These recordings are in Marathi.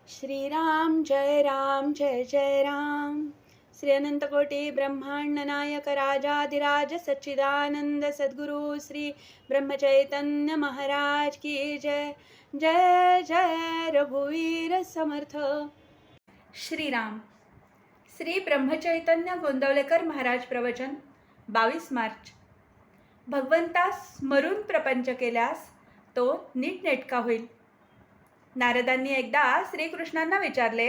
श्रीराम जय जय राम. श्री अनंतकोटी ब्रह्मांड नायक राजाधिराज सच्चिदानंद सद्गुरु श्री ब्रह्मचैतन्य महाराज की जय. जय जय रघुवीर समर्थ. श्रीराम. श्री ब्रह्मचैतन्य गोंदवलेकर महाराज प्रवचन 22 मार्च. भगवंतास स्मरून प्रपंच केल्यास तो नीटनेटका होईल. नारदांनी एकदा श्रीकृष्णांना विचारले,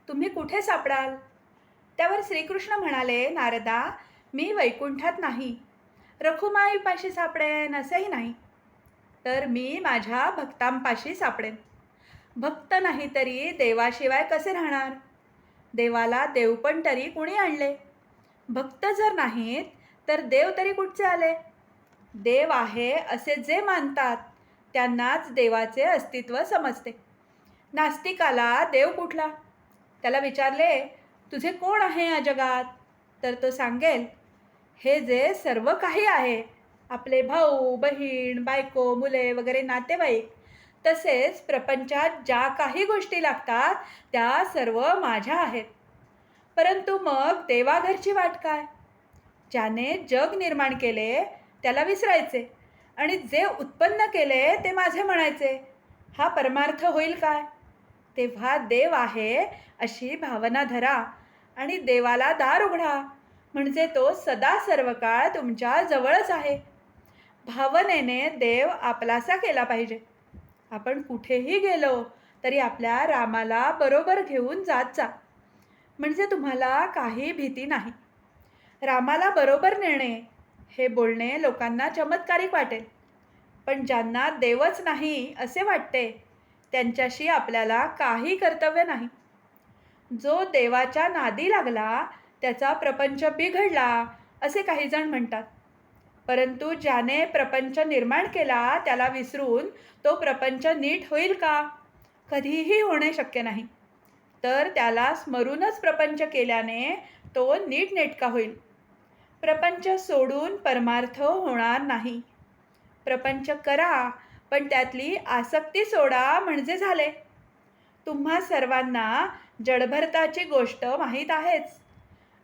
तुम्ही कुठे सापडाल? त्यावर श्रीकृष्ण म्हणाले, नारदा, मी वैकुंठात नाही, रखुमाईपाशी सापडेन असेही नाही, तर मी माझ्या भक्तांपाशी सापडेन. भक्त नाही तरी देवाशिवाय कसे राहणार? देवाला देवपण तरी कुणी आणले? भक्त जर नाहीत तर देव तरी कुठचे आले? देव आहे असे जे मानतात त्यांनाच देवाचे अस्तित्व समजते. नास्तिकाला देव कुठला? त्याला विचारले, तुझे कोण आहे या जगात? तर तो सांगेल, हे जे सर्व काही आहे, आपले भाऊ बहीण बायको मुले वगैरे नातेवाईक, तसेच प्रपंचात ज्या काही गोष्टी लागतात त्या सर्व माझ्या आहेत. परंतु मग देवाघरची वाट काय? ज्याने जग निर्माण केले त्याला विसरायचे आणि जे उत्पन्न केले ते माझे म्हणायचे, हा परमार्थ होईल काय? तेव्हा देव आहे अशी भावना धरा आणि देवाला दार उघडा, म्हणजे तो सदा सर्व काळ तुमच्या जवळच आहे. भावनेने देव आपलासा केला पाहिजे. आपण कुठेही गेलो तरी आपल्या रामाला बरोबर घेऊन जात जा, म्हणजे तुम्हाला काही भीती नाही. रामाला बरोबर नेणे हे बोलणे लोकांना चमत्कारिक वाटेल, पण ज्यांना देवच नाही असे वाटते त्यांच्याशी आपल्याला काही कर्तव्य नाही. जो देवाच्या नादी लागला त्याचा प्रपंच बिघडला असे काही जण म्हणतात. परंतु ज्याने प्रपंच निर्माण केला त्याला विसरून तो प्रपंच नीट होईल का? कधीही होणे शक्य नाही. तर त्याला स्मरूनच प्रपंच केल्याने तो नीटनेटका होईल. प्रपंच सोडून परमार्थ होणार नाही. प्रपंच करा पण त्यातली आसक्ती सोडा म्हणजे झाले. तुम्हा सर्वांना जडभरताची गोष्ट माहीत आहेच.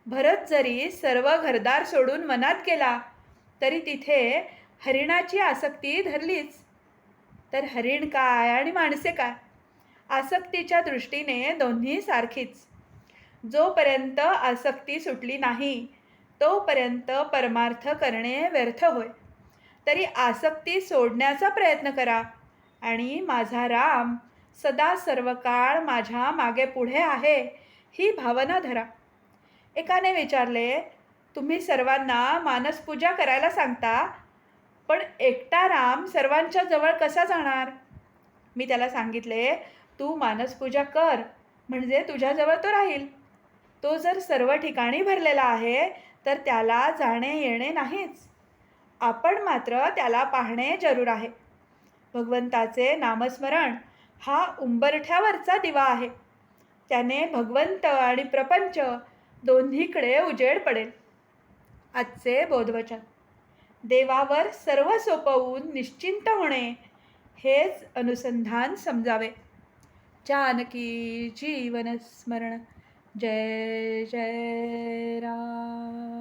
भरत जरी सर्व घरदार सोडून वनात गेला तरी तिथे हरिणाची आसक्ती धरलीच. तर हरिण काय आणि माणसे काय? आसक्तीच्या दृष्टीने दोन्ही सारखीच. जोपर्यंत आसक्ती सुटली नाही तोपर्यंत परमार्थ करणे व्यर्थ होय. तरी आसक्ती सोडण्याचा प्रयत्न करा आणि माझा राम सदा सर्व काळ माझ्या मागे पुढे आहे ही भावना धरा. एकाने विचारले, तुम्ही सर्वांना मानसपूजा करायला सांगता, पण एकटा राम सर्वांच्या जवळ कसा जाणार? मी त्याला सांगितले, तू मानसपूजा कर म्हणजे तुझ्याजवळ तो राहील. तो जर सर्व ठिकाणी भरलेला आहे तर त्याला जाणे येणे नाहीच. आपण मात्र त्याला पाहणे जरूर आहे. भगवंताचे नामस्मरण हा उंबरठ्यावरचा दिवा आहे. त्याने भगवंत आणि प्रपंच दोन्हीकडे उजेड पडेल. आजचे बोधवचन. देवावर सर्व सोपवून निश्चिंत होणे हेच अनुसंधान समजावे. जानकी जीवन स्मरण. जय जय राम.